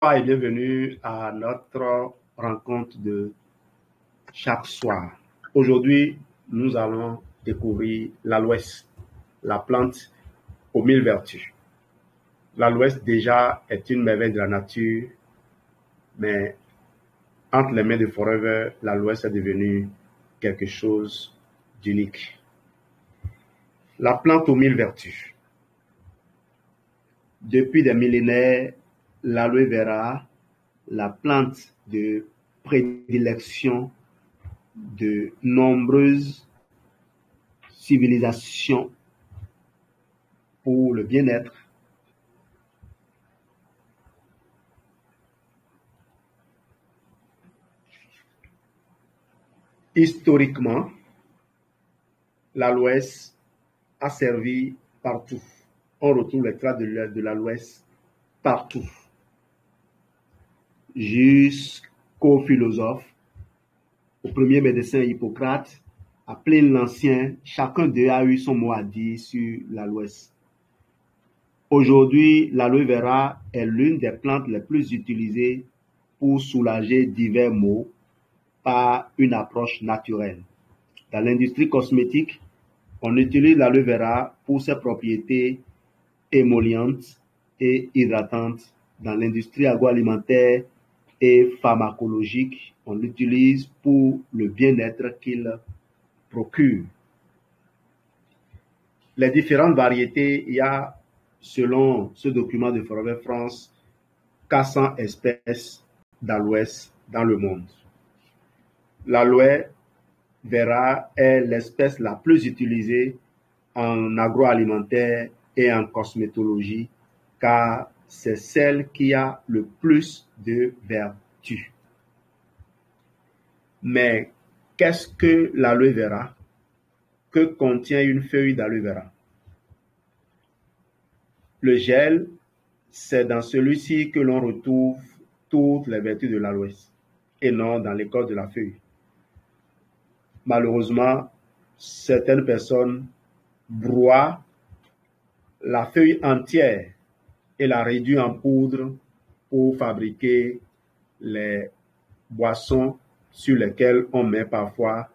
Et bienvenue à notre rencontre de chaque soir. Aujourd'hui, nous allons découvrir l'aloès, la plante aux 1000 vertus. L'aloès déjà est une merveille de la nature, mais entre les mains de Forever, l'aloès est devenu quelque chose d'unique. La plante aux 1000 vertus. Depuis des millénaires, l'aloe vera, la plante de prédilection de nombreuses civilisations pour le bien-être, historiquement, l'aloès a servi partout. On retrouve les traces de l'aloès partout, jusqu'aux philosophes, au premier médecin Hippocrate, à Pline l'Ancien. Chacun d'eux a eu son mot à dire sur l'aloès. Aujourd'hui, l'aloe vera est l'une des plantes les plus utilisées pour soulager divers maux par une approche naturelle. Dans l'industrie cosmétique, on utilise l'aloe vera pour ses propriétés émollientes et hydratantes. Dans l'industrie agroalimentaire et pharmacologique, on l'utilise pour le bien-être qu'il procure. Les différentes variétés, il y a, selon ce document de Forever France, 400 espèces d'aloès dans le monde. L'aloe vera est l'espèce la plus utilisée en agroalimentaire et en cosmétologie, car c'est celle qui a le plus de vertus. Mais qu'est-ce que l'aloe vera? Que contient une feuille d'aloe vera? Le gel, c'est dans celui-ci que l'on retrouve toutes les vertus de l'aloès, et non dans l'écorce de la feuille. Malheureusement, certaines personnes broient la feuille entière et la réduisent en poudre pour fabriquer les boissons sur lesquelles on met parfois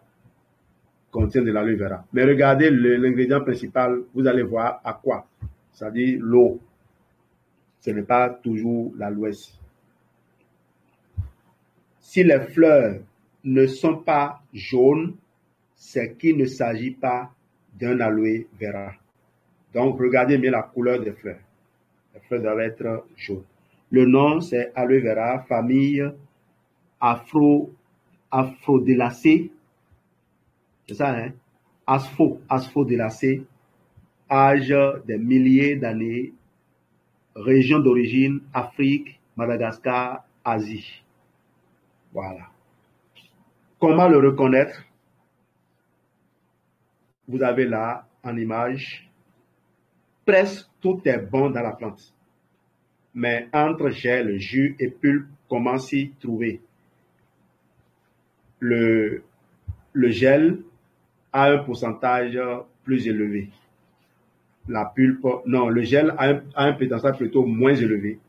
contient de l'aloe vera. Mais regardez l'ingrédient principal, vous allez voir à quoi. C'est-à-dire l'eau. Ce n'est pas toujours l'aloès. Si les fleurs ne sont pas jaunes, c'est qu'il ne s'agit pas d'un aloe vera. Donc, regardez bien la couleur des fleurs. Les fleurs doivent être jaunes. Le nom, c'est aloe vera, famille Aphrodélacées. C'est ça, hein? Asphodélacées, âge des milliers d'années, région d'origine, Afrique, Madagascar, Asie. Voilà. Comment le reconnaître? Vous avez là, en image, presque tout est bon dans la plante. Mais entre gel, jus et pulpe, comment s'y trouver? Le gel a un pourcentage plus élevé. La pulpe, non, le gel a un pourcentage plutôt moins élevé.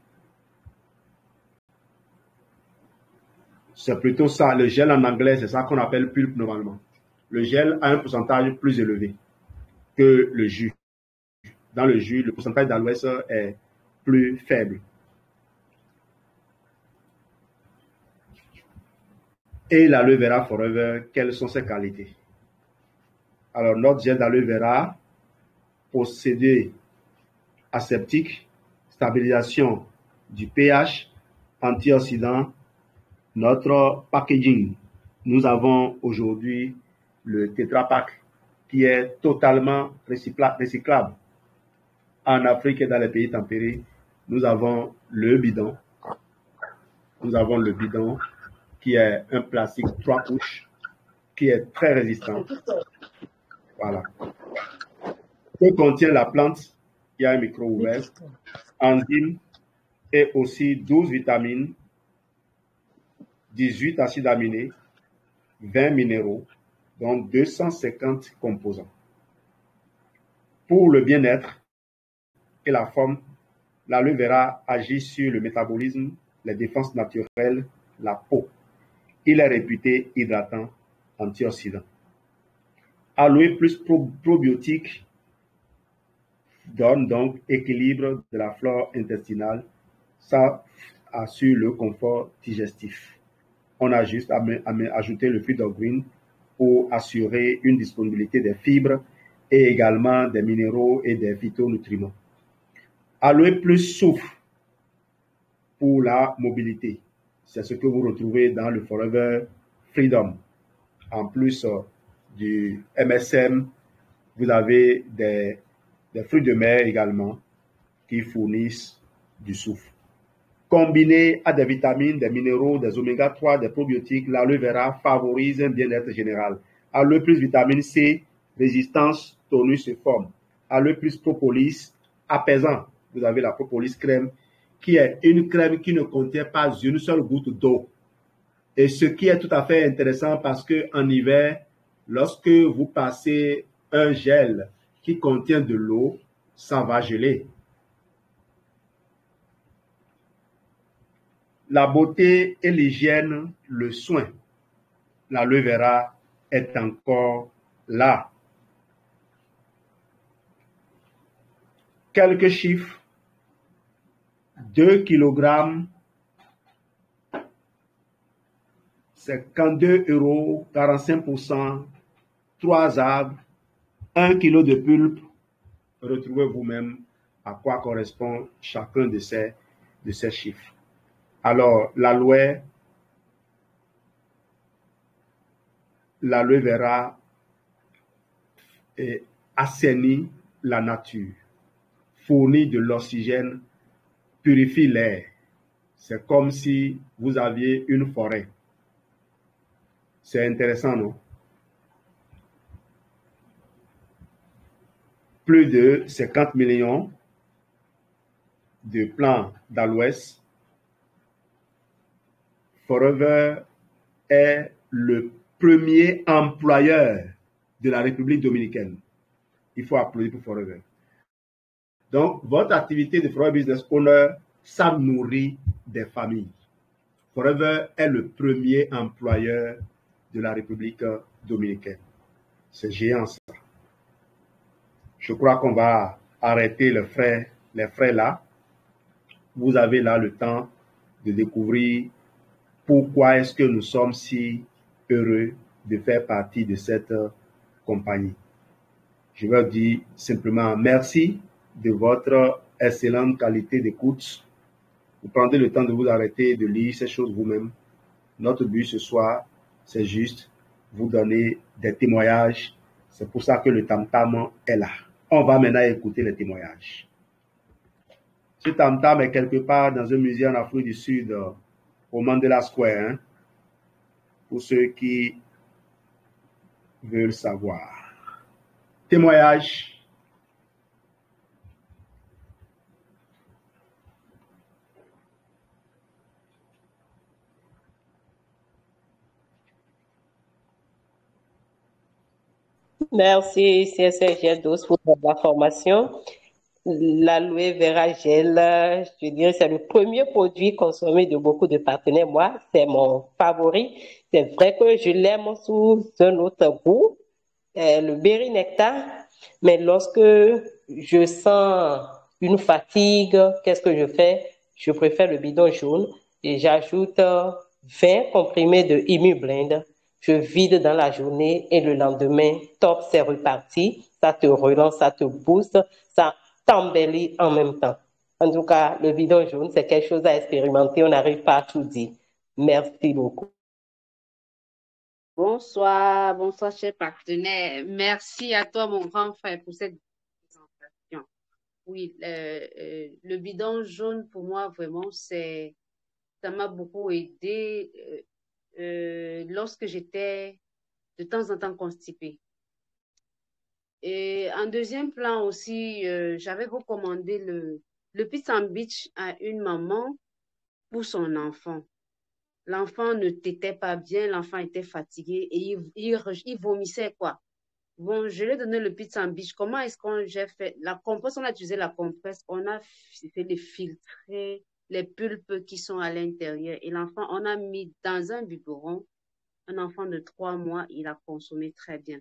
C'est plutôt ça, le gel en anglais, c'est ça qu'on appelle pulpe normalement. Le gel a un pourcentage plus élevé que le jus. Dans le jus, le pourcentage d'aloès est plus faible. Et l'aloe vera Forever, quelles sont ses qualités? Alors, notre gel d'aloe vera possède aseptique, stabilisation du pH, antioxydant. Notre packaging, nous avons aujourd'hui le Tetra Pak qui est totalement recyclable. En Afrique et dans les pays tempérés, nous avons le bidon. Nous avons le bidon qui est un plastique 3 couches qui est très résistant. Voilà. Que contient la plante? Il y a un micro ouvert, enzymes et aussi 12 vitamines, 18 acides aminés, 20 minéraux, donc 250 composants. Pour le bien-être et la forme, l'aloe vera agit sur le métabolisme, les défenses naturelles, la peau. Il est réputé hydratant, antioxydant. Aloe plus probiotique donne donc équilibre de la flore intestinale. Ça assure le confort digestif. On a juste à ajouter le fruit green pour assurer une disponibilité des fibres et également des minéraux et des phytonutriments. Aloe plus souffle pour la mobilité. C'est ce que vous retrouvez dans le Forever Freedom. En plus du MSM, vous avez des fruits de mer également qui fournissent du souffle. Combiné à des vitamines, des minéraux, des oméga 3, des probiotiques, l'aloe vera favorise un bien-être général. Aloe plus vitamine C, résistance, tonus et forme. Aloe plus propolis, apaisant. Vous avez la propolis crème, qui est une crème qui ne contient pas une seule goutte d'eau. Et ce qui est tout à fait intéressant parce qu'en hiver, lorsque vous passez un gel qui contient de l'eau, ça va geler. La beauté et l'hygiène, le soin, l'aloe vera est encore là. Quelques chiffres. 2 kg, c'est 52 €, 45%, 3 arbres, 1 kg de pulpe. Retrouvez vous-même à quoi correspond chacun de ces chiffres. Alors, l'aloe vera assainit la nature, fournit de l'oxygène, purifie l'air. C'est comme si vous aviez une forêt. C'est intéressant, non? Plus de 50 millions de plants d'aloès. Forever est le premier employeur de la République dominicaine. Il faut applaudir pour Forever. Donc, votre activité de Forever Business Owner, ça nourrit des familles. Forever est le premier employeur de la République dominicaine. C'est géant, ça. Je crois qu'on va arrêter les frais là. Vous avez là le temps de découvrir pourquoi est-ce que nous sommes si heureux de faire partie de cette compagnie. Je veux dire simplement merci de votre excellente qualité d'écoute. Vous prenez le temps de vous arrêter et de lire ces choses vous-même. Notre but ce soir, c'est juste vous donner des témoignages. C'est pour ça que le tam-tam est là. On va maintenant écouter les témoignages. Ce tam-tam est quelque part dans un musée en Afrique du Sud, au Mandela Square, hein, pour ceux qui veulent savoir. Témoignage. Merci, CSRG 12 pour la formation. L'aloe vera gel, je dirais, c'est le premier produit consommé de beaucoup de partenaires. Moi, c'est mon favori. C'est vrai que je l'aime sous un autre goût, le berry nectar. Mais lorsque je sens une fatigue, qu'est-ce que je fais? Je préfère le bidon jaune et j'ajoute 20 comprimés de ImuBlend. Je vide dans la journée et le lendemain, top, c'est reparti. Ça te relance, ça te booste, ça t'embellit en même temps. En tout cas, le bidon jaune, c'est quelque chose à expérimenter. On n'arrive pas à tout dire. Merci beaucoup. Bonsoir, bonsoir, chers partenaires. Merci à toi, mon grand frère, pour cette présentation. Oui, le bidon jaune, pour moi, vraiment, ça m'a beaucoup aidé lorsque j'étais de temps en temps constipée. Et en deuxième plan aussi, j'avais recommandé le Pittsburgh Beach à une maman pour son enfant. L'enfant ne t'était pas bien, l'enfant était fatigué et il vomissait quoi. Bon, je lui ai donné le Pittsburgh Beach. Comment est-ce qu'on j'ai fait? La compresse, on a utilisé la compresse, on a fait les filtrer les pulpes qui sont à l'intérieur. Et l'enfant, on a mis dans un biberon, un enfant de 3 mois, il a consommé très bien.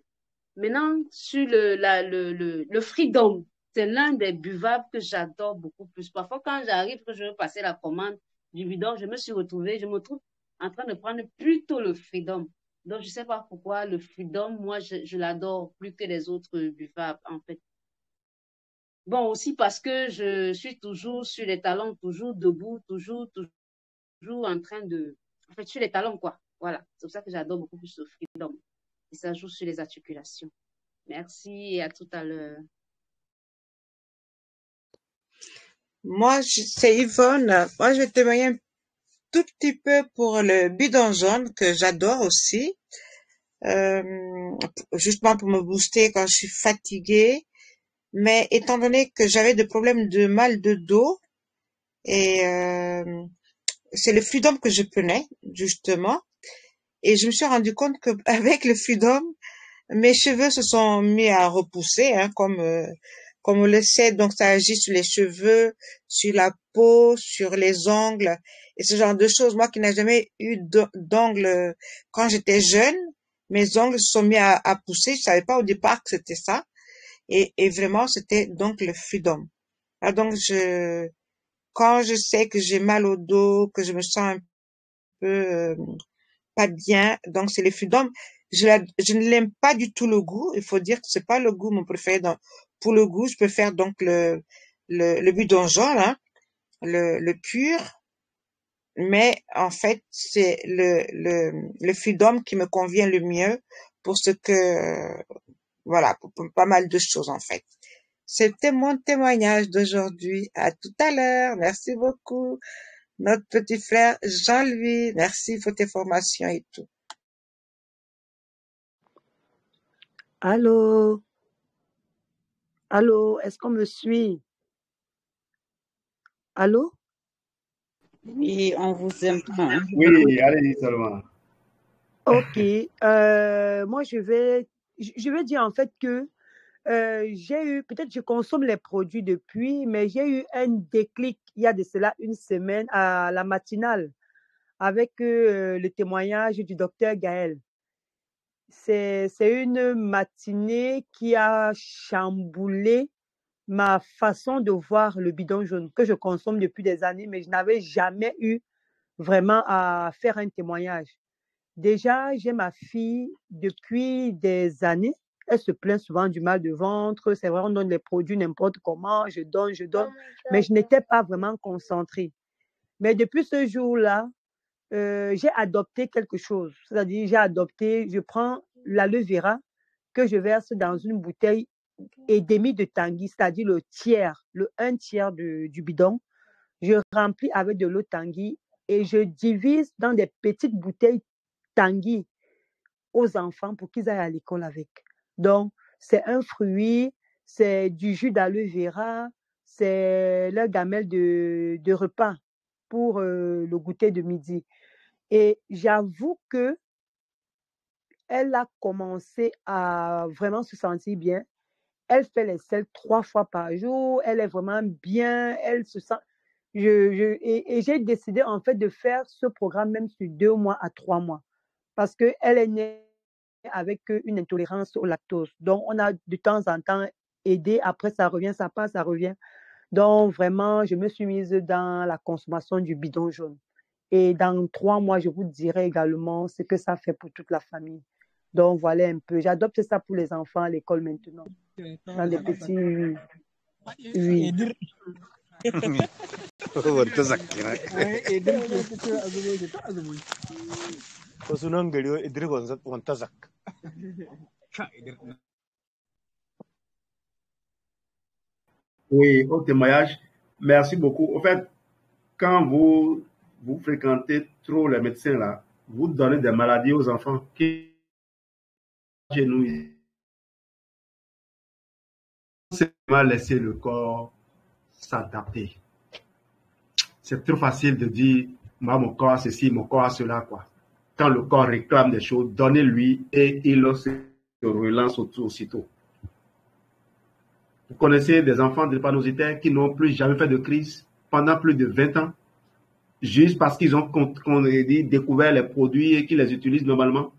Maintenant, sur le Freedom, c'est l'un des buvables que j'adore beaucoup plus. Parfois, quand j'arrive, que je veux passer la commande du bidon, je me trouve en train de prendre plutôt le Freedom. Donc, je ne sais pas pourquoi le Freedom, moi, je l'adore plus que les autres buvables, en fait. Bon, aussi parce que je suis toujours sur les talons, toujours debout, toujours en train de... En fait, sur les talons, quoi. Voilà. C'est pour ça que j'adore beaucoup plus le Freedom. Et ça joue sur les articulations. Merci et à tout à l'heure. Moi, c'est Yvonne. Moi, je vais témoigner un tout petit peu pour le bidon jaune que j'adore aussi. Justement pour me booster quand je suis fatiguée. Mais étant donné que j'avais des problèmes de mal de dos, et c'est le Freedom que je prenais, justement. Et je me suis rendu compte que avec le Freedom, mes cheveux se sont mis à repousser, hein, comme on le sait. Donc ça agit sur les cheveux, sur la peau, sur les ongles et ce genre de choses. Moi qui n'ai jamais eu d'ongles quand j'étais jeune, mes ongles se sont mis à pousser. Je savais pas au départ que c'était ça. Et vraiment, c'était donc le Freedom. Alors donc quand je sais que j'ai mal au dos, que je me sens un peu pas bien, donc c'est le Freedom. Je ne l'aime pas du tout le goût. Il faut dire que c'est pas le goût mon préféré. Pour le goût, je préfère donc le bidon jaune, hein, le pur. Mais en fait, c'est le Freedom qui me convient le mieux pour ce que, voilà, pour pas mal de choses en fait. C'était mon témoignage d'aujourd'hui. À tout à l'heure. Merci beaucoup. Notre petit frère Jean-Louis. Merci pour tes formations et tout. Allô? Allô? Est-ce qu'on me suit? Allô? Oui, on vous entend. Oui, allez-y seulement. Ok. Moi, je vais dire en fait que j'ai eu, peut-être je consomme les produits depuis, mais j'ai eu un déclic il y a de cela une semaine à la matinale avec le témoignage du docteur Gaël. C'est une matinée qui a chamboulé ma façon de voir le bidon jaune que je consomme depuis des années, mais je n'avais jamais eu vraiment à faire un témoignage. Déjà, j'ai ma fille depuis des années. Elle se plaint souvent du mal de ventre. C'est vrai, on donne les produits n'importe comment. Je donne. Mais je n'étais pas vraiment concentrée. Mais depuis ce jour-là, j'ai adopté quelque chose. C'est-à-dire, je prends l'aloe vera que je verse dans une bouteille et demi de tanguy, c'est-à-dire le 1/3 du bidon. Je remplis avec de l'eau tanguy et je divise dans des petites bouteilles tanguy aux enfants pour qu'ils aillent à l'école avec. Donc, c'est un fruit, c'est du jus d'aloe vera, c'est leur gamelle de repas pour le goûter de midi. Et j'avoue que elle a commencé à vraiment se sentir bien. Elle fait les selles 3 fois par jour. Elle est vraiment bien. Elle se sent... Et j'ai décidé en fait de faire ce programme même sur 2 mois à 3 mois. Parce qu'elle est née avec une intolérance au lactose. Donc, on a de temps en temps aidé. Après, ça revient, ça passe, ça revient. Donc, vraiment, je me suis mise dans la consommation du bidon jaune. Et dans 3 mois, je vous dirai également ce que ça fait pour toute la famille. Donc, voilà un peu. J'adopte ça pour les enfants à l'école maintenant. Dans des petits... Oui. Oui, au témoignage, merci beaucoup. En fait, quand vous fréquentez trop les médecins là, vous donnez des maladies aux enfants qui chez nous, c'est mal laisser le corps s'adapter. C'est trop facile de dire, moi, mon corps a ceci, mon corps a cela, quoi. Quand le corps réclame des choses, donnez-lui et il se relance aussitôt. Vous connaissez des enfants drépanocytaires qui n'ont plus jamais fait de crise pendant plus de 20 ans. juste parce qu'ils ont découvert les produits et qu'ils les utilisent normalement?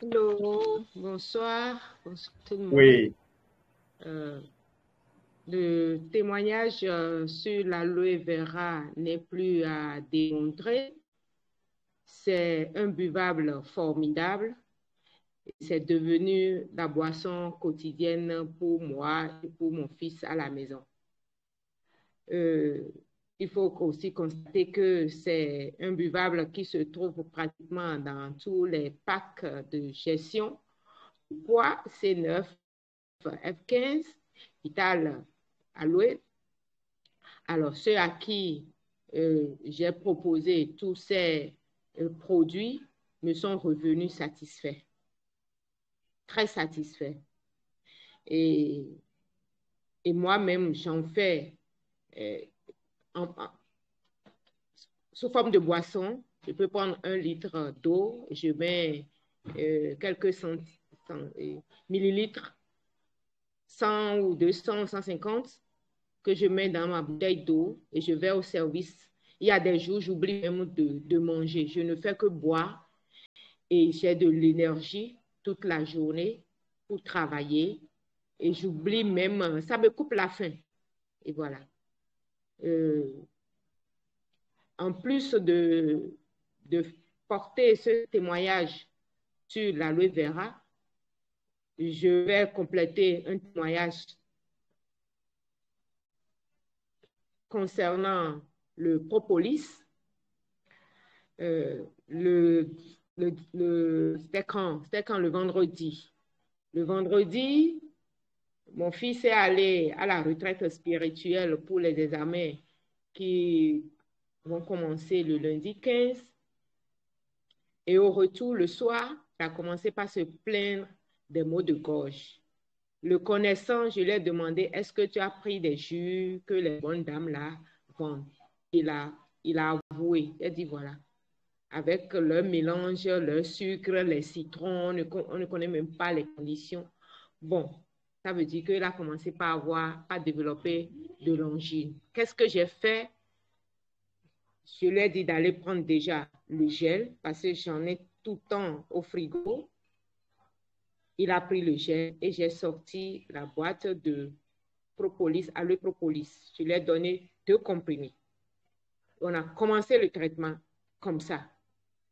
Hello, bonsoir tout le monde. Oui. Le témoignage sur l'aloe vera n'est plus à démontrer. C'est un buvable formidable. C'est devenu la boisson quotidienne pour moi et pour mon fils à la maison. Il faut aussi constater que c'est un buvable qui se trouve pratiquement dans tous les packs de gestion. Poids C9, F15, Vital Aloe. Alors, ceux à qui j'ai proposé tous ces produits me sont revenus satisfaits, très satisfaits. Et moi-même, j'en fais sous forme de boisson. Je peux prendre 1 litre d'eau, je mets quelques millilitres, 100 ou 200, 150, que je mets dans ma bouteille d'eau et je vais au service. Il y a des jours, j'oublie même de manger. Je ne fais que boire et j'ai de l'énergie toute la journée pour travailler. Et j'oublie même, ça me coupe la faim. Et voilà. En plus de porter ce témoignage sur l'aloe vera, je vais compléter un témoignage concernant le propolis. C'était quand le vendredi. Le vendredi, mon fils est allé à la retraite spirituelle pour les examens qui vont commencer le lundi 15. Et au retour, le soir, il a commencé par se plaindre des maux de gorge. Le connaissant, je lui ai demandé, est-ce que tu as pris des jus que les bonnes dames là vendent? Il a avoué. Il a dit, voilà, avec leur mélange, leur sucre, les citrons, on ne connaît même pas les conditions. Bon, ça veut dire qu'il a commencé à développer de l'angine. Qu'est-ce que j'ai fait? Je lui ai dit d'aller prendre déjà le gel parce que j'en ai tout le temps au frigo. Il a pris le gel et j'ai sorti la boîte de propolis, aloe propolis. Je lui ai donné 2 comprimés. On a commencé le traitement comme ça.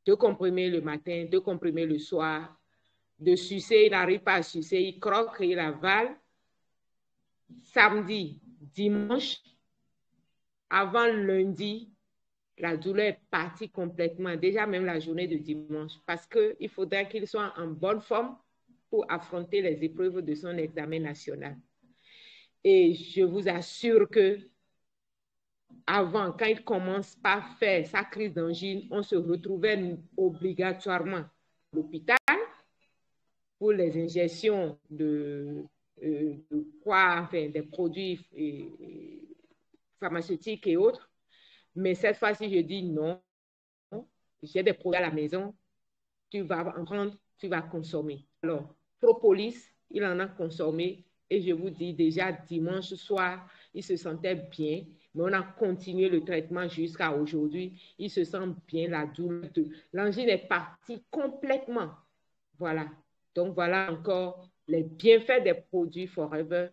2 comprimés le matin, 2 comprimés le soir. De sucer, il n'arrive pas à sucer, il croque et il avale. Samedi, dimanche, avant lundi, la douleur est partie complètement, déjà même la journée de dimanche, parce qu'il faudrait qu'il soit en bonne forme pour affronter les épreuves de son examen national. Et je vous assure que avant, quand il commence par faire sa crise d'angine, on se retrouvait obligatoirement à l'hôpital pour les injections des produits pharmaceutiques et autres. Mais cette fois-ci, je dis non, j'ai des produits à la maison, tu vas en prendre, tu vas consommer. Alors, propolis, il en a consommé et je vous dis déjà dimanche soir, il se sentait bien, mais on a continué le traitement jusqu'à aujourd'hui. Il se sent bien, la douleur, l'angine est partie complètement. Voilà. Donc, voilà encore les bienfaits des produits Forever.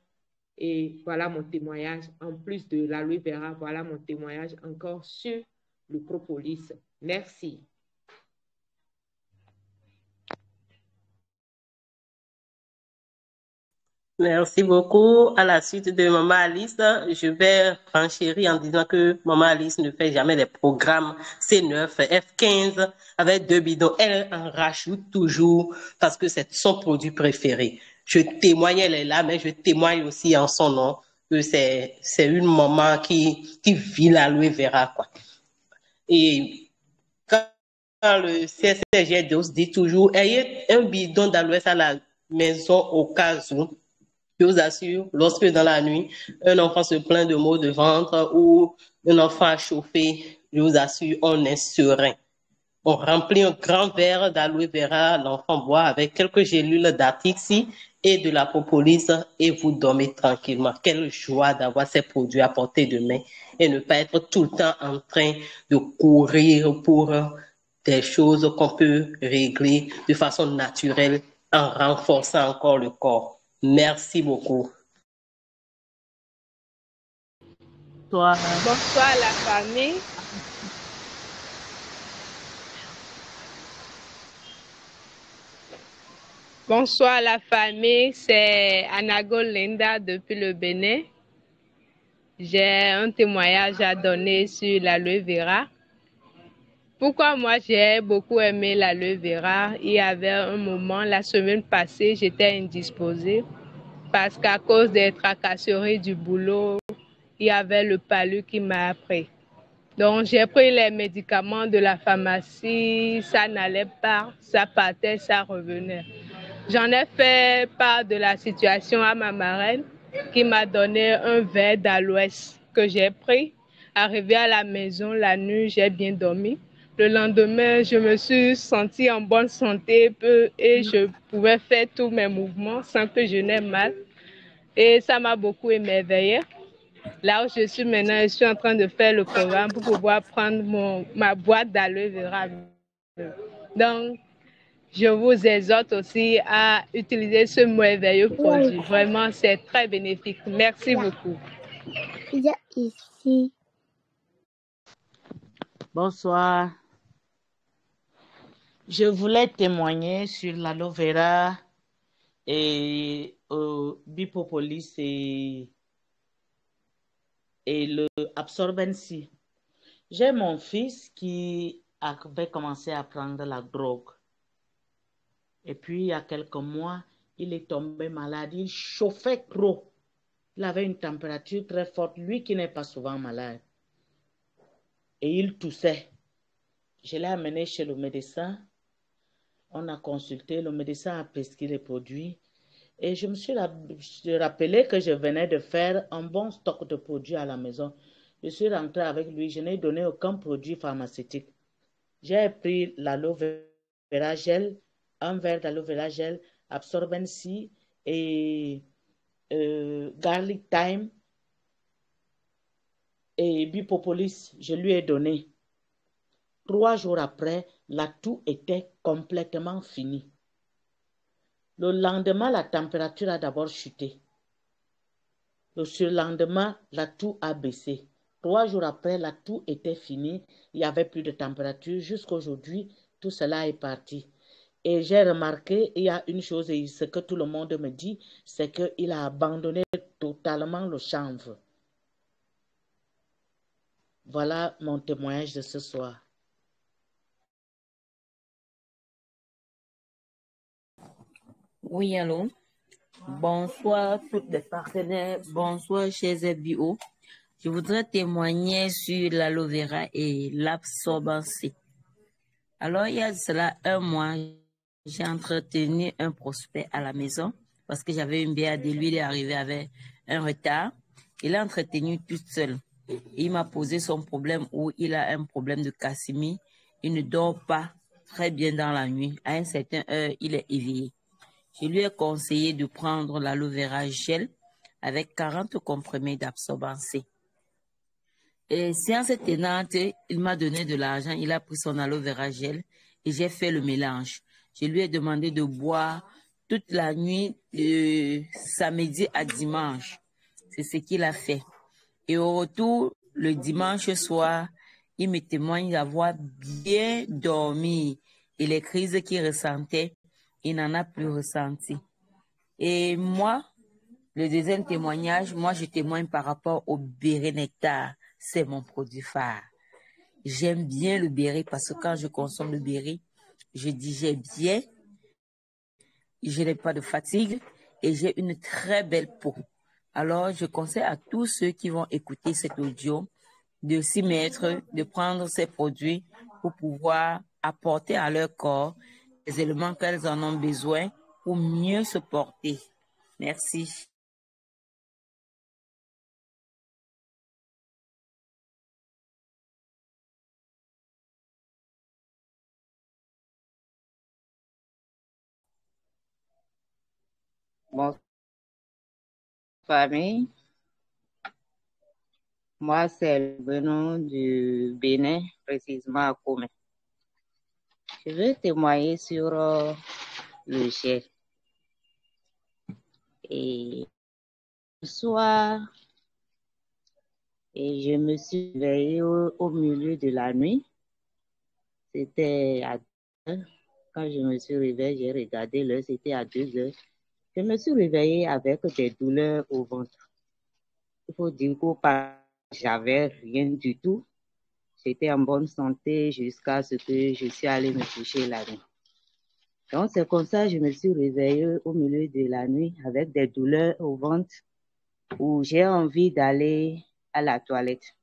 Et voilà mon témoignage. En plus de l'aloe vera, voilà mon témoignage encore sur le propolis. Merci. Merci beaucoup. À la suite de Maman Alice, je vais renchérir en disant que Maman Alice ne fait jamais des programmes C9, F15 avec 2 bidons. Elle en rajoute toujours parce que c'est son produit préféré. Je témoigne, elle est là, mais je témoigne aussi en son nom que c'est une maman qui vit l'aloe vera, quoi. Et quand le CSCG dit toujours, ayez un bidon d'aloe à la maison au cas où. Je vous assure, lorsque dans la nuit, un enfant se plaint de maux de ventre ou un enfant a chauffé je vous assure, on est serein. On remplit un grand verre d'aloe vera, l'enfant boit avec quelques gélules d'Artixi et de la propolis et vous dormez tranquillement. Quelle joie d'avoir ces produits à portée de main et ne pas être tout le temps en train de courir pour des choses qu'on peut régler de façon naturelle en renforçant encore le corps. Merci beaucoup. Toi, Bonsoir la famille. Bonsoir la famille, c'est Anago Linda depuis le Bénin. J'ai un témoignage à donner sur l'aloe vera. Pourquoi moi j'ai beaucoup aimé l'aloe vera? Il y avait un moment, la semaine passée, j'étais indisposée parce qu'à cause des tracasseries du boulot, il y avait le palu qui m'a pris. Donc j'ai pris les médicaments de la pharmacie, ça n'allait pas, ça partait, ça revenait. J'en ai fait part de la situation à ma marraine qui m'a donné un verre d'aloès que j'ai pris. Arrivé à la maison, la nuit, j'ai bien dormi. Le lendemain, je me suis sentie en bonne santé et je pouvais faire tous mes mouvements sans que je n'aie mal. Et ça m'a beaucoup émerveillée. Là où je suis maintenant, je suis en train de faire le programme pour pouvoir prendre ma boîte d'aloe vera. Donc, je vous exhorte aussi à utiliser ce merveilleux produit. Vraiment, c'est très bénéfique. Merci beaucoup. Il y a ici. bonsoir. Je voulais témoigner sur l'aloe vera et Bipopolis et le Absorbency. J'ai mon fils qui avait commencé à prendre la drogue. Et puis, il y a quelques mois, il est tombé malade. Il chauffait trop. Il avait une température très forte, lui qui n'est pas souvent malade. Et il toussait. Je l'ai amené chez le médecin. On a consulté. Le médecin a prescrit les produits. Et je me suis rappelé que je venais de faire un bon stock de produits à la maison. Je suis rentrée avec lui. Je n'ai donné aucun produit pharmaceutique. J'ai pris l'aloe vera gel, un verre d'aloe vera gel, Absorbency et garlic thyme et Bipopolis. Je lui ai donné. 3 jours après, la toux était complètement finie. Le lendemain, la température a d'abord chuté. Le surlendemain, la toux a baissé. 3 jours après, la toux était finie. Il n'y avait plus de température. Jusqu'aujourd'hui, tout cela est parti. Et j'ai remarqué, il y a une chose, et ce que tout le monde me dit, c'est qu'il a abandonné totalement le chanvre. Voilà mon témoignage de ce soir. Oui, allô. Bonsoir toutes les partenaires. Bonsoir chers FBO. Je voudrais témoigner sur l'aloe vera et l'absorbency. Alors, il y a de cela un mois, j'ai entretenu un prospect à la maison parce que j'avais une bière de lui, il est arrivé avec un retard. Il a entretenu toute seule. Il m'a posé son problème où il a un problème de cassimi. Il ne dort pas très bien dans la nuit. À un certain heure, il est éveillé. Je lui ai conseillé de prendre l'aloe vera gel avec 40 comprimés d'absorbency. Et séance tenante, il m'a donné de l'argent, il a pris son aloe vera gel et j'ai fait le mélange. Je lui ai demandé de boire toute la nuit de samedi à dimanche. C'est ce qu'il a fait. Et au retour, le dimanche soir, il me témoigne d'avoir bien dormi et les crises qu'il ressentait, il n'en a plus ressenti. Et moi, le deuxième témoignage, moi je témoigne par rapport au béret nectar. C'est mon produit phare. J'aime bien le béret parce que quand je consomme le béret, je digère bien, je n'ai pas de fatigue et j'ai une très belle peau. Alors, je conseille à tous ceux qui vont écouter cet audio de s'y mettre, de prendre ces produits pour pouvoir apporter à leur corps les éléments qu'elles en ont besoin pour mieux se porter. Merci. Bonsoir, famille. Moi, c'est le nom du Bénin, précisément à Comé. Je veux témoigner sur le gel. Et le soir, et je me suis réveillée au milieu de la nuit. C'était à 2 heures. Quand je me suis réveillée, j'ai regardé l'heure, c'était à 2 heures. Je me suis réveillée avec des douleurs au ventre. Il faut dire que j'avais rien du tout. J'étais en bonne santé jusqu'à ce que je suis allée me coucher la nuit. Donc, c'est comme ça que je me suis réveillée au milieu de la nuit avec des douleurs au ventre où j'ai envie d'aller à la toilette.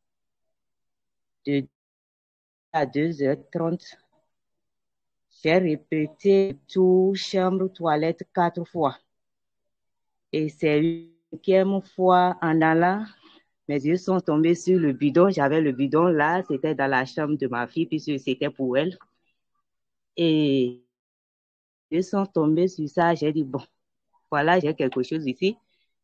De à 2h30, j'ai répété tout chambre, toilette 4 fois. Et c'est une 5e fois en allant, mes yeux sont tombés sur le bidon. J'avais le bidon là, c'était dans la chambre de ma fille, puisque c'était pour elle. Et mes yeux sont tombés sur ça, j'ai dit, bon, voilà, j'ai quelque chose ici.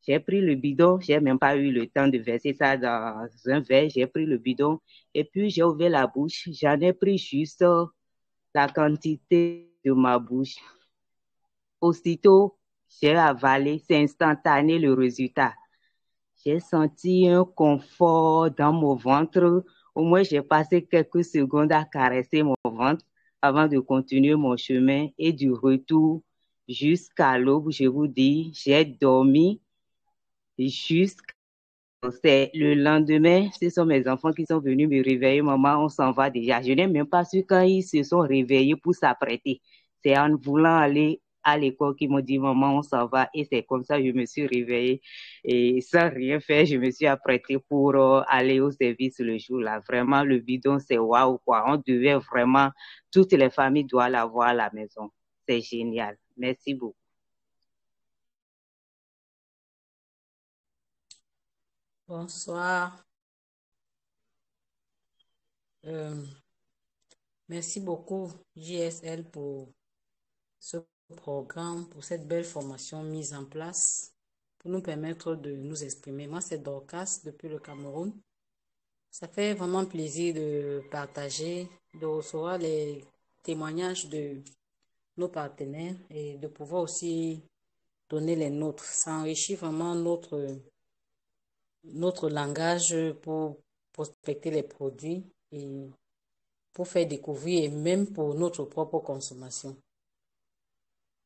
J'ai pris le bidon, j'ai même pas eu le temps de verser ça dans un verre. J'ai pris le bidon et puis j'ai ouvert la bouche. J'en ai pris juste la quantité de ma bouche. Aussitôt, j'ai avalé, c'est instantané le résultat. J'ai senti un confort dans mon ventre. Au moins, j'ai passé quelques secondes à caresser mon ventre avant de continuer mon chemin et du retour jusqu'à l'aube. Je vous dis, j'ai dormi jusqu'à... C'est le lendemain, ce sont mes enfants qui sont venus me réveiller. Maman, on s'en va déjà. Je n'ai même pas su quand ils se sont réveillés pour s'apprêter. C'est en voulant aller à l'école qu'ils m'ont dit, maman, on s'en va. Et c'est comme ça que je me suis réveillée. Et sans rien faire, je me suis apprêtée pour aller au service le jour-là. Vraiment, le bidon, c'est waouh, quoi. On devait vraiment, toutes les familles doivent l'avoir à la maison. C'est génial. Merci beaucoup. Bonsoir. Merci beaucoup, JSL, pour ce programme, pour cette belle formation mise en place, pour nous permettre de nous exprimer. Moi, c'est Dorcas depuis le Cameroun. Ça fait vraiment plaisir de partager, de recevoir les témoignages de nos partenaires et de pouvoir aussi donner les nôtres. Ça enrichit vraiment notre langage pour prospecter les produits et pour faire découvrir et même pour notre propre consommation.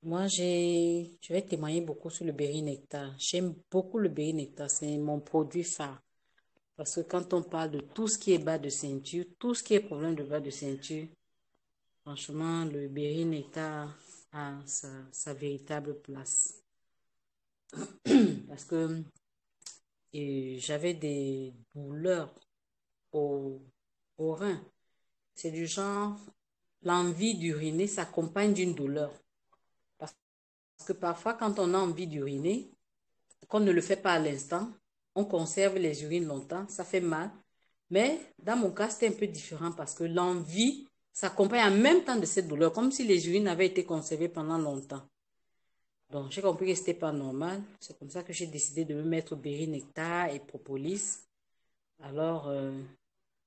Moi, je vais témoigner beaucoup sur le berry nectar. J'aime beaucoup le berry nectar, c'est mon produit phare. Parce que quand on parle de tout ce qui est bas de ceinture, tout ce qui est problème de bas de ceinture, franchement, le berry nectar a sa véritable place. Parce que j'avais des douleurs au rein. C'est du genre, l'envie d'uriner s'accompagne d'une douleur. Parce que parfois, quand on a envie d'uriner, qu'on ne le fait pas à l'instant, on conserve les urines longtemps, ça fait mal. Mais dans mon cas, c'était un peu différent parce que l'envie s'accompagne en même temps de cette douleur, comme si les urines avaient été conservées pendant longtemps. Donc, j'ai compris que ce n'était pas normal. C'est comme ça que j'ai décidé de me mettre berry nectar et propolis. Alors,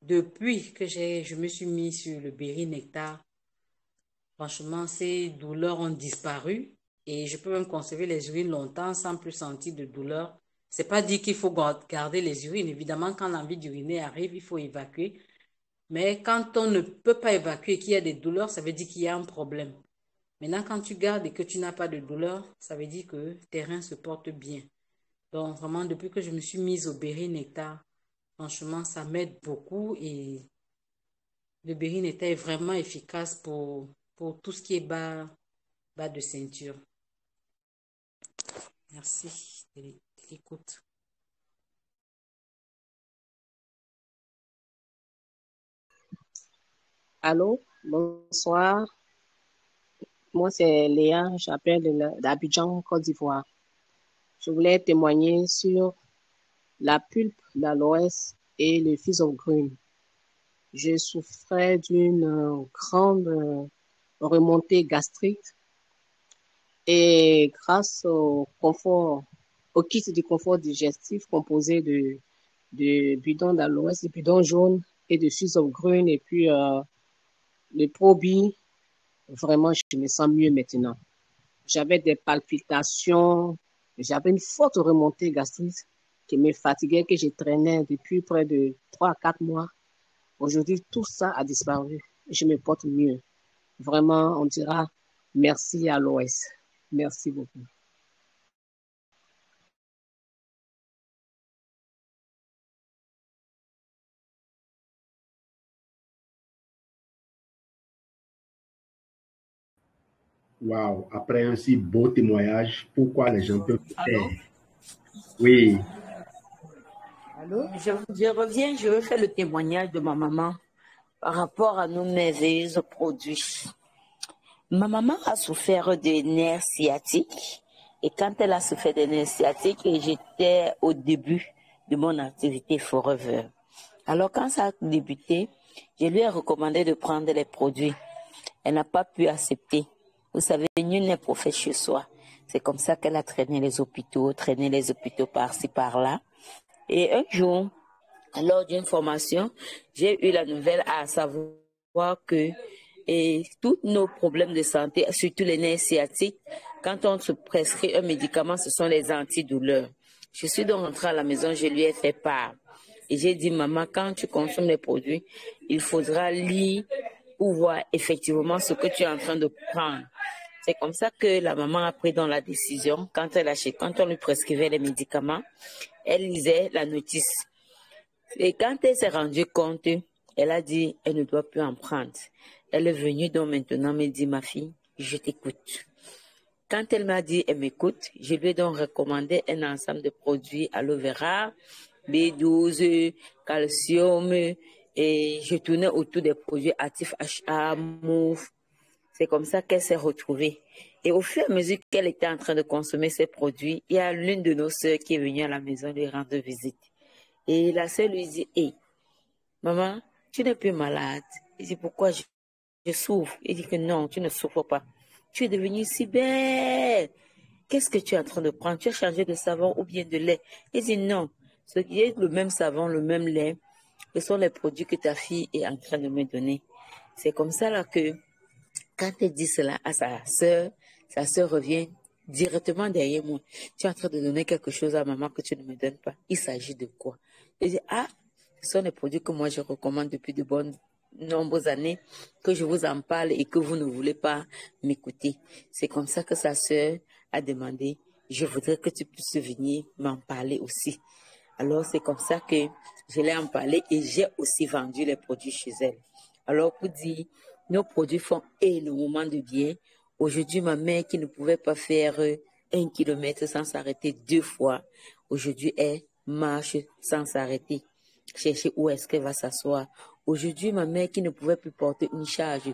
depuis que je me suis mis sur le berry nectar, franchement, ces douleurs ont disparu et je peux même conserver les urines longtemps sans plus sentir de douleur. C'est pas dit qu'il faut garder les urines. Évidemment, quand l'envie d'uriner arrive, il faut évacuer. Mais quand on ne peut pas évacuer et qu'il y a des douleurs, ça veut dire qu'il y a un problème. Maintenant, quand tu gardes et que tu n'as pas de douleur, ça veut dire que tes reins se portent bien. Donc, vraiment, depuis que je me suis mise au berry nectar, franchement, ça m'aide beaucoup et le berry nectar est vraiment efficace pour tout ce qui est bas de ceinture. Merci de l'écoute. Allô, bonsoir. Moi, c'est Léa, j'appelle d'Abidjan, Côte d'Ivoire. Je voulais témoigner sur la pulpe d'aloès et le physogreen. Je souffrais d'une grande remontée gastrique Et grâce au confort, au kit du confort digestif composé de bidon d'aloès, de bidon jaune et de Suze of Green et puis le Probi, vraiment, je me sens mieux maintenant. J'avais des palpitations, j'avais une forte remontée gastrique qui me fatiguait, que je traînais depuis près de 3 à 4 mois. Aujourd'hui, tout ça a disparu. Je me porte mieux. Vraiment, on dira merci à l'OS. Merci beaucoup. Waouh, après un si beau témoignage, pourquoi les gens peuvent se Allô? taire? Oui, Allô? Je reviens, je veux faire le témoignage de ma maman par rapport à nos merveilleux produits. Ma maman a souffert de nerfs sciatiques et quand elle a souffert de nerfs sciatiques, j'étais au début de mon activité Forever. Alors quand ça a débuté, je lui ai recommandé de prendre les produits. Elle n'a pas pu accepter. Vous savez, nul n'est prophète chez soi. C'est comme ça qu'elle a traîné les hôpitaux par-ci, par-là. Et un jour, lors d'une formation, j'ai eu la nouvelle à savoir que tous nos problèmes de santé, surtout les nerfs sciatiques, quand on se prescrit un médicament, ce sont les antidouleurs. Je suis donc rentrée à la maison, je lui ai fait part. Et j'ai dit, maman, quand tu consommes les produits, il faudra lire pour voir effectivement ce que tu es en train de prendre. C'est comme ça que la maman a pris dans la décision, quand on lui prescrivait les médicaments, elle lisait la notice. Et quand elle s'est rendue compte, elle a dit, elle ne doit plus en prendre. Elle est venue donc maintenant me dire, ma fille, je t'écoute. Quand elle m'a dit, elle m'écoute, je lui ai donc recommandé un ensemble de produits aloe vera, B12, calcium, et je tournais autour des produits actifs HA, Move. C'est comme ça qu'elle s'est retrouvée. Et au fur et à mesure qu'elle était en train de consommer ces produits, il y a l'une de nos sœurs qui est venue à la maison lui rendre visite. Et la sœur lui dit, hey, maman, tu n'es plus malade. Il dit, pourquoi je souffre? Il dit que non, tu ne souffres pas. Tu es devenue si belle. Qu'est-ce que tu es en train de prendre? Tu as changé de savon ou bien de lait? Il dit non. Ce qui est le même savon, le même lait, ce sont les produits que ta fille est en train de me donner. C'est comme ça là que quand elle dit cela à sa sœur revient directement derrière moi. Tu es en train de donner quelque chose à maman que tu ne me donnes pas. Il s'agit de quoi? Elle dit, ah, ce sont les produits que moi je recommande depuis de bonnes nombreuses années, que je vous en parle et que vous ne voulez pas m'écouter. C'est comme ça que sa sœur a demandé, je voudrais que tu puisses venir m'en parler aussi. Alors c'est comme ça que je l'ai en parlé et j'ai aussi vendu les produits chez elle. Alors pour dire, nos produits font énormément de bien. Aujourd'hui, ma mère qui ne pouvait pas faire 1 kilomètre sans s'arrêter 2 fois, aujourd'hui elle marche sans s'arrêter. Chercher où est-ce qu'elle va s'asseoir. Aujourd'hui, ma mère qui ne pouvait plus porter une charge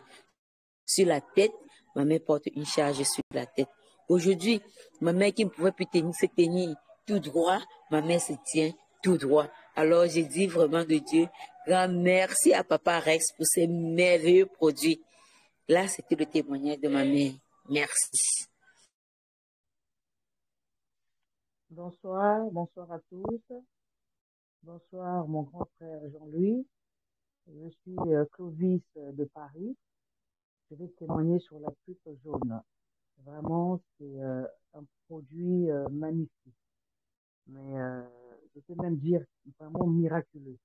sur la tête, ma mère porte une charge sur la tête. Aujourd'hui, ma mère qui ne pouvait plus se tenir tout droit, ma mère se tient tout droit. Alors, j'ai dit vraiment de Dieu, grand merci à Papa Rex pour ces merveilleux produits. Là, c'était le témoignage de ma mère. Merci. Bonsoir à tous. Bonsoir, mon grand frère Jean-Louis. Je suis Clovis de Paris. Je vais témoigner sur la pulpe jaune. Vraiment, c'est un produit magnifique. Mais je peux même dire vraiment miraculeux.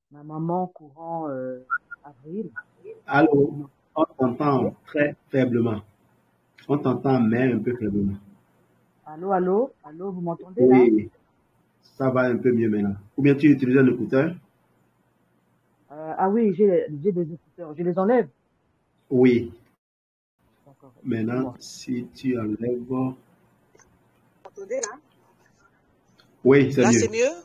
Ma maman, courant avril. allô, on t'entend très faiblement. On t'entend mais un peu faiblement. Allô, vous m'entendez là? Oui, ça va un peu mieux maintenant. Ou bien tu utilises un écouteur? Ah oui, j'ai des écouteurs. Je les enlève? Oui. D'accord. Maintenant, si tu enlèves... Vous m'entendez là? Oui, c'est Là, mieux. c'est mieux?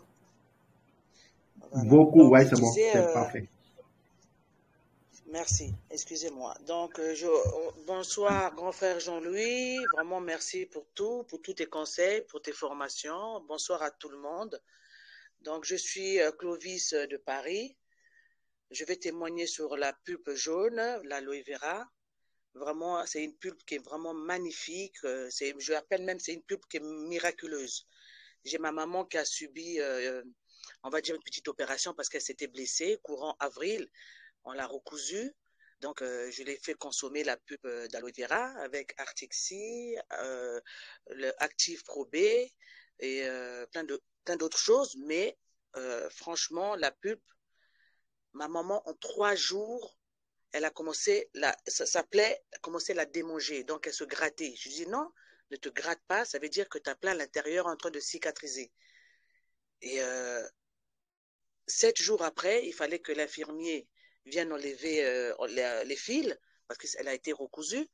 Voilà. Beaucoup, Donc, ouais, je c'est bon, disais, c'est parfait. merci, excusez-moi. Donc, bonsoir, grand frère Jean-Louis. Vraiment, merci pour tout, pour tous tes conseils, pour tes formations. Bonsoir à tout le monde. Donc, je suis Clovis de Paris. Je vais témoigner sur la pulpe jaune, l'aloe vera. Vraiment, c'est une pulpe qui est vraiment magnifique. Je l'appelle même, c'est une pulpe qui est miraculeuse. J'ai ma maman qui a subi, on va dire, une petite opération parce qu'elle s'était blessée courant avril. On l'a recousue. Donc, je l'ai fait consommer la pulpe d'aloe vera avec Artixi, le Active Pro B et plein d'autres choses. Mais franchement, la pulpe, ma maman, en 3 jours, elle a commencé, sa plaie a commencé à la démanger. Donc, elle se grattait. Je lui dis non, ne te gratte pas, ça veut dire que ta plaie à l'intérieur est en train de cicatriser. Et 7 jours après, il fallait que l'infirmier vienne enlever les fils parce qu'elle a été recousue.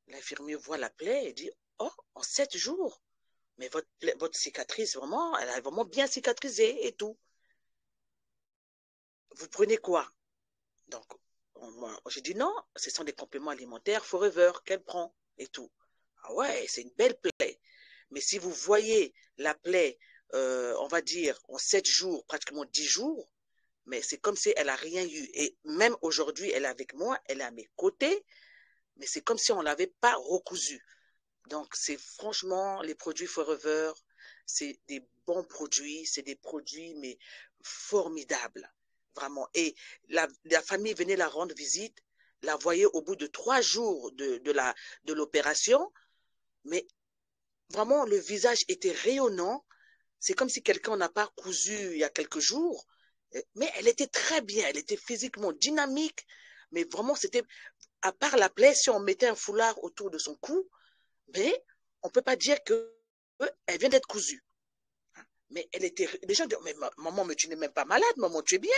L'infirmier voit la plaie et dit oh, en 7 jours, mais votre cicatrice, vraiment, elle a vraiment bien cicatrisé et tout. Vous prenez quoi? Donc, j'ai dit non, ce sont des compléments alimentaires Forever qu'elle prend et tout. Ah ouais, c'est une belle plaie. Mais si vous voyez la plaie, on va dire, en 7 jours, pratiquement 10 jours, mais c'est comme si elle n'a rien eu. Et même aujourd'hui, elle est avec moi, elle est à mes côtés, mais c'est comme si on ne l'avait pas recousu. Donc, c'est franchement, les produits Forever, c'est des bons produits, c'est des produits, mais formidables, vraiment. Et la famille venait la rendre visite, la voyait au bout de 3 jours de l'opération, mais vraiment, le visage était rayonnant. C'est comme si quelqu'un n'a pas cousu il y a quelques jours, mais elle était très bien, elle était physiquement dynamique, mais vraiment, c'était, à part la plaie, si on mettait un foulard autour de son cou, mais on ne peut pas dire qu'elle vient d'être cousue. Mais elle était, les gens disent, mais maman, mais tu n'es même pas malade, maman, tu es bien,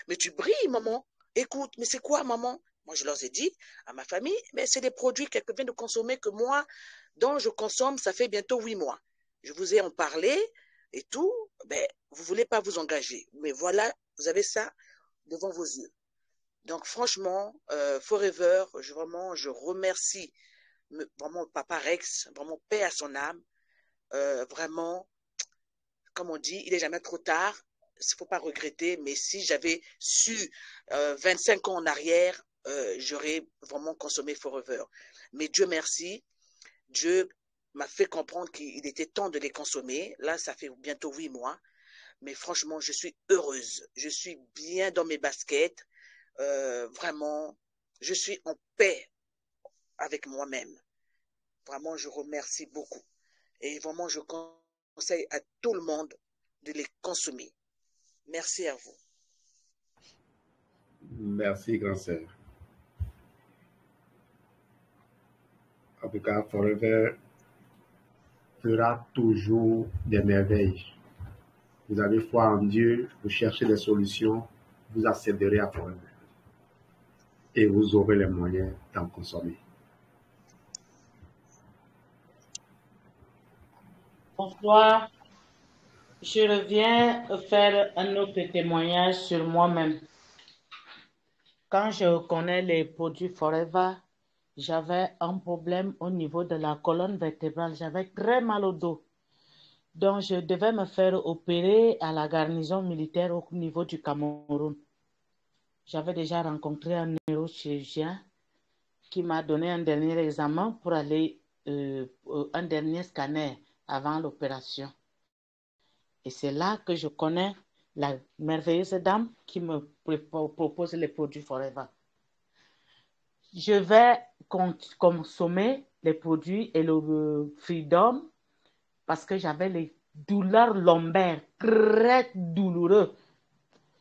mais tu brilles, maman. Écoute, mais c'est quoi, maman? Moi, je leur ai dit, à ma famille, mais c'est des produits qu'elle vient de consommer que moi, dont je consomme, ça fait bientôt 8 mois. Je vous ai en parlé et tout, ben, vous ne voulez pas vous engager. Mais voilà, vous avez ça devant vos yeux. Donc, franchement, Forever, vraiment, je remercie vraiment Papa Rex, vraiment paix à son âme. Vraiment, comme on dit, il n'est jamais trop tard. Il ne faut pas regretter, mais si j'avais su 25 ans en arrière, j'aurais vraiment consommé Forever. Mais Dieu merci, Dieu m'a fait comprendre qu'il était temps de les consommer. Là, ça fait bientôt 8 mois. Mais franchement, je suis heureuse. Je suis bien dans mes baskets. Vraiment, je suis en paix avec moi-même. Vraiment, je remercie beaucoup. Et vraiment, je conseille à tout le monde de les consommer. Merci à vous. Merci, grand sœur. En tout cas, Forever fera toujours des merveilles. Vous avez foi en Dieu, vous cherchez des solutions, vous accéderez à Forever. Et vous aurez les moyens d'en consommer. Bonsoir. Je reviens faire un autre témoignage sur moi-même. Quand je connais les produits Forever, j'avais un problème au niveau de la colonne vertébrale. J'avais très mal au dos. Donc, je devais me faire opérer à la garnison militaire au niveau du Cameroun. J'avais déjà rencontré un neurochirurgien qui m'a donné un dernier examen pour aller, un dernier scanner avant l'opération. Et c'est là que je connais la merveilleuse dame qui me propose les produits Forever. Je vais consommer les produits et le Freedom parce que j'avais les douleurs lombaires très douloureuses.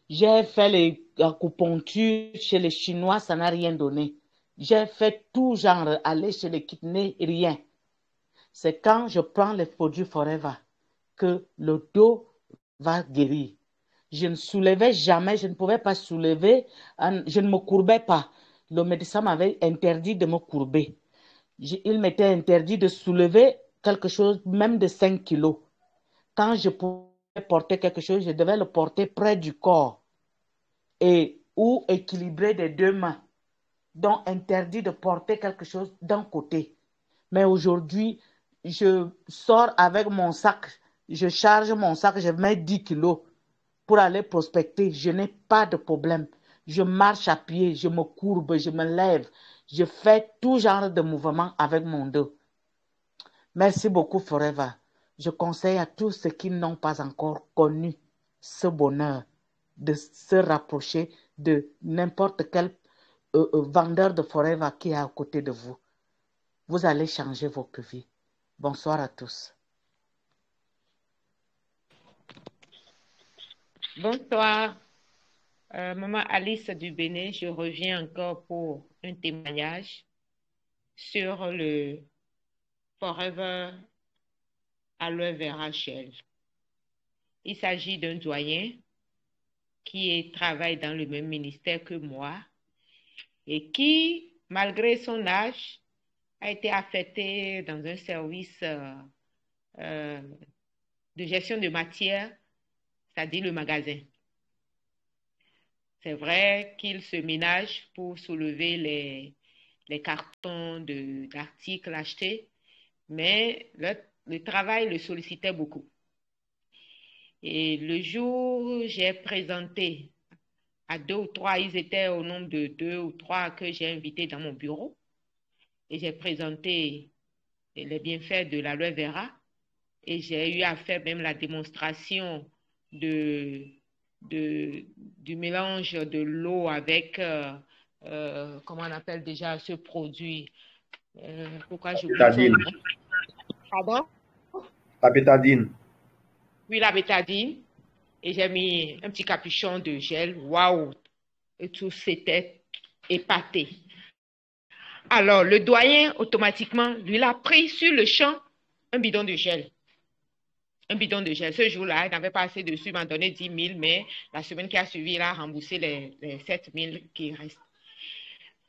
J'ai fait les acupunctures chez les Chinois, ça n'a rien donné. J'ai fait tout genre, aller chez les kinés, rien. C'est quand je prends les produits Forever que le dos va guérir. Je ne soulevais jamais, je ne pouvais pas soulever, je ne me courbais pas. Le médecin m'avait interdit de me courber. Il m'était interdit de soulever quelque chose, même de 5 kilos. Quand je pouvais porter quelque chose, je devais le porter près du corps ou équilibrer des 2 mains. Donc, interdit de porter quelque chose d'un côté. Mais aujourd'hui, je sors avec mon sac, je charge mon sac, je mets 10 kilos pour aller prospecter. Je n'ai pas de problème. Je marche à pied, je me courbe, je me lève. Je fais tout genre de mouvements avec mon dos. Merci beaucoup, Forever. Je conseille à tous ceux qui n'ont pas encore connu ce bonheur de se rapprocher de n'importe quel vendeur de Forever qui est à côté de vous. Vous allez changer votre vie. Bonsoir à tous. Bonsoir, Maman Alice du Bénin. Je reviens encore pour un témoignage sur le Forever Aloe Vera Gel. Il s'agit d'un doyen qui travaille dans le même ministère que moi et qui, malgré son âge, a été affecté dans un service de gestion de matière, c'est-à-dire le magasin. C'est vrai qu'il se ménage pour soulever les cartons d'articles achetés, mais le travail le sollicitait beaucoup. Et le jour où j'ai présenté à 2 ou 3, ils étaient au nombre de 2 ou 3 que j'ai invités dans mon bureau, et j'ai présenté les bienfaits de l'aloe vera, et j'ai eu à faire même la démonstration du mélange de l'eau avec, comment on appelle déjà ce produit, pourquoi j'oublie son nom? Pardon? La bétadine. Oui, la bétadine. Et j'ai mis un petit capuchon de gel. Waouh! Et tout s'était épaté. Alors, le doyen, automatiquement, lui, il a pris sur le champ un bidon de gel. Un bidon de gel. Ce jour-là, il n'avait pas assez dessus, il m'a donné 10 000, mais la semaine qui a suivi, il a remboursé les 7 000 qui restent.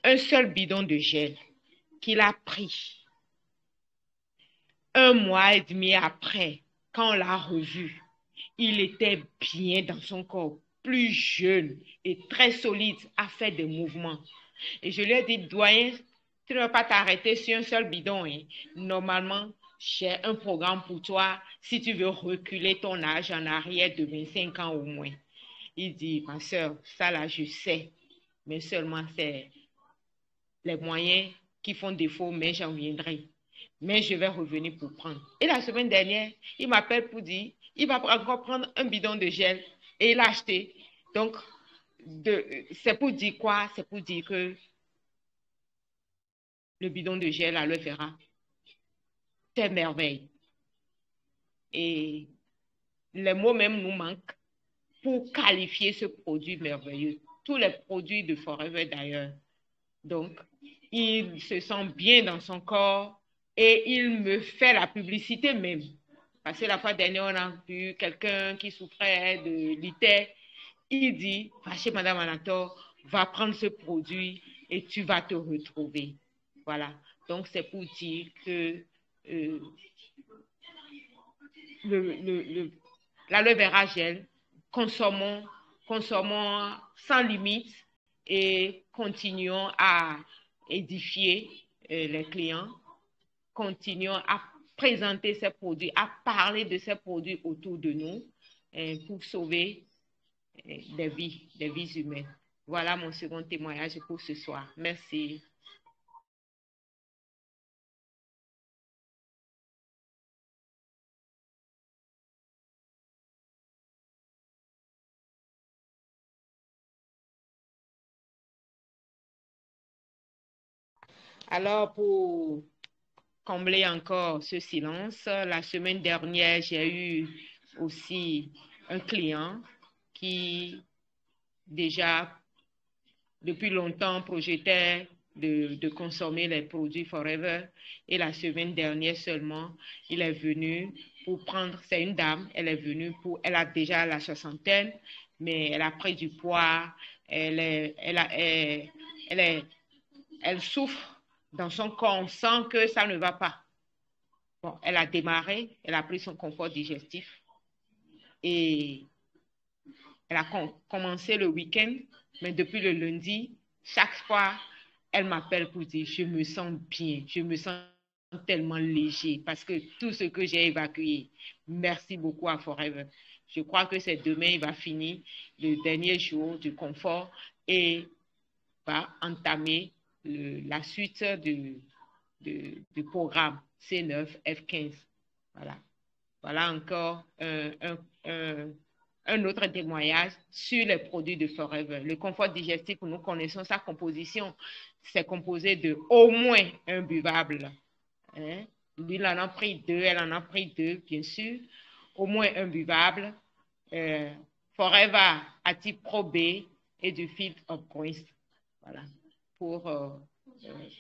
Un seul bidon de gel qu'il a pris. 1 mois et demi après, quand on l'a revu, il était bien dans son corps, plus jeune et très solide, à faire des mouvements. Et je lui ai dit, doyen, tu ne vas pas t'arrêter sur un seul bidon. Hein. Normalement, j'ai un programme pour toi si tu veux reculer ton âge en arrière de 25 ans au moins. Il dit, ma soeur, ça là, je sais, mais seulement c'est les moyens qui font défaut, mais j'en viendrai. Mais je vais revenir pour prendre. Et la semaine dernière, il m'appelle pour dire, il va encore prendre un bidon de gel et il l'a acheté. Donc, c'est pour dire quoi? C'est pour dire que le bidon de gel aloe vera, c'est merveille. Et les mots même nous manquent pour qualifier ce produit merveilleux. Tous les produits de Forever d'ailleurs. Donc, il se sent bien dans son corps et il me fait la publicité même. Parce que la fois dernière, on a vu quelqu'un qui souffrait de l'ITER. Il dit, va chez Madame Anator, va prendre ce produit et tu vas te retrouver. Voilà. Donc, c'est pour dire que l'aloe vera gel, consommons sans limite et continuons à édifier les clients, continuons à présenter ces produits, à parler de ces produits autour de nous pour sauver des vies humaines. Voilà mon second témoignage pour ce soir. Merci. Alors, pour combler encore ce silence, la semaine dernière, j'ai eu aussi un client qui déjà depuis longtemps projetait de consommer les produits Forever. Et la semaine dernière seulement, il est venu pour prendre, c'est une dame, elle est venue elle a déjà la soixantaine, mais elle a pris du poids, elle souffre dans son corps, on sent que ça ne va pas. Bon, elle a démarré, elle a pris son confort digestif et elle a commencé le week-end, mais depuis le lundi, chaque fois, elle m'appelle pour dire, je me sens bien, je me sens tellement léger parce que tout ce que j'ai évacué, merci beaucoup à Forever. Je crois que c'est demain, il va finir le dernier jour du confort et va entamer la suite du programme C9, F15. Voilà. Voilà encore un autre témoignage sur les produits de Forever. Le confort digestif, nous connaissons sa composition. C'est composé de au moins un buvable. Hein? Lui, il en a pris 2, elle en a pris 2, bien sûr. Au moins un buvable. Forever à type Pro B et du Field of Growth. Voilà. Pour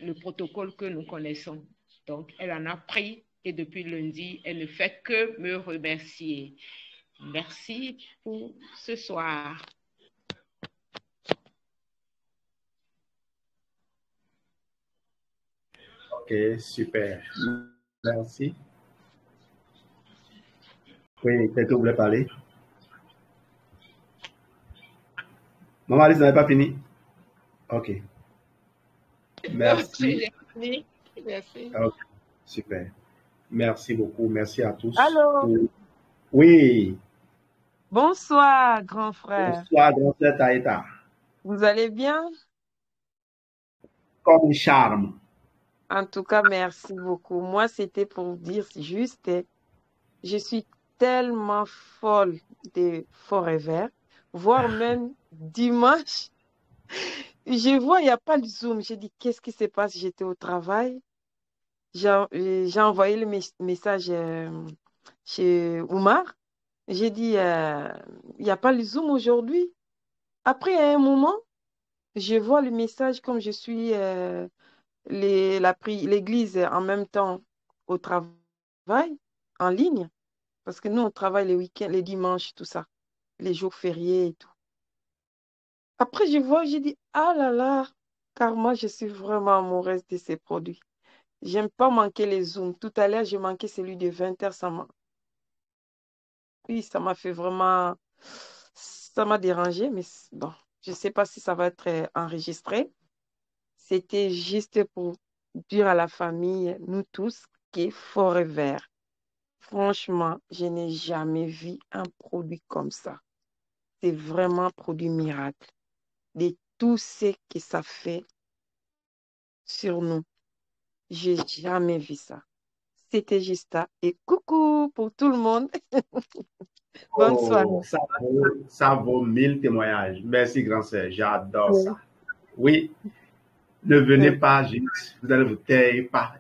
le protocole que nous connaissons. Donc, elle en a pris et depuis lundi, elle ne fait que me remercier. Merci pour ce soir. Ok, super. Merci. Oui, quelqu'un voulait parler? Maman Alice n'avait pas fini? Ok. Merci. Merci. Ok, super. Merci beaucoup. Merci à tous. Allô? Oui. Bonsoir, grand frère. Bonsoir, grand frère Taïta. Vous allez bien? Comme un charme. En tout cas, merci beaucoup. Moi, c'était pour dire juste, je suis tellement folle de Forever, voire même dimanche, je vois, il n'y a pas le Zoom. J'ai dit, qu'est-ce qui se passe? J'étais au travail. J'ai envoyé le message chez Oumar. J'ai dit, il n'y a pas le Zoom aujourd'hui. Après, à un moment, je vois le message comme je suis l'église en même temps au travail, en ligne, parce que nous, on travaille les week-ends, les dimanches, tout ça, les jours fériés et tout. Après, je vois, j'ai dit, ah là là, car moi, je suis vraiment amoureuse de ces produits. J'aime pas manquer les Zooms. Tout à l'heure, j'ai manqué celui de 20h, oui, ça m'a fait vraiment, ça m'a dérangé, mais bon, je sais pas si ça va être enregistré. C'était juste pour dire à la famille, nous tous, qu'est Forever. Franchement, je n'ai jamais vu un produit comme ça. C'est vraiment un produit miracle. De tout ce que ça fait sur nous. J'ai jamais vu ça. C'était juste ça. Et coucou pour tout le monde. Bonne soirée. Oh, ça vaut 1000 témoignages. Merci, grand sœur. J'adore ça. Oui. Ne venez pas juste, vous allez vous taire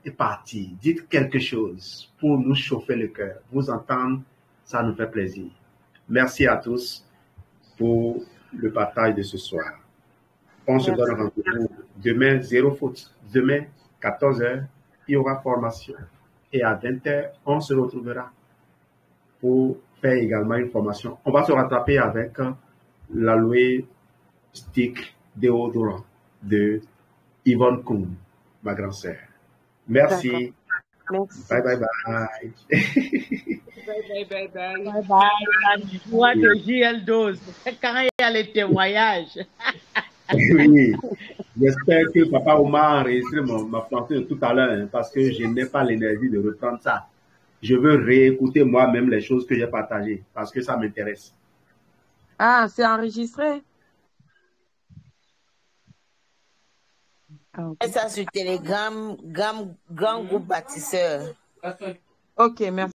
et partir. Dites quelque chose pour nous chauffer le cœur. Vous entendre, ça nous fait plaisir. Merci à tous pour le partage de ce soir. On se donne rendez-vous demain, 0 faute. Demain, 14h, il y aura formation. Et à 20h, on se retrouvera pour faire également une formation. On va se rattraper avec l'aloe stick déodorant de Yvonne Koum, ma grande sœur. Merci. Merci. Bye, bye, bye. Bye, bye, bye. Bye, bye. La joie de JL12. Quand il y a les témoignages. Oui. J'espère que Papa Omar a enregistré ma pensée de tout à l'heure, parce que je n'ai pas l'énergie de reprendre ça. Je veux réécouter moi-même les choses que j'ai partagées, parce que ça m'intéresse. Ah, c'est enregistré? Et ça sur Telegram, Grand Groupe Bâtisseur. Ok, merci.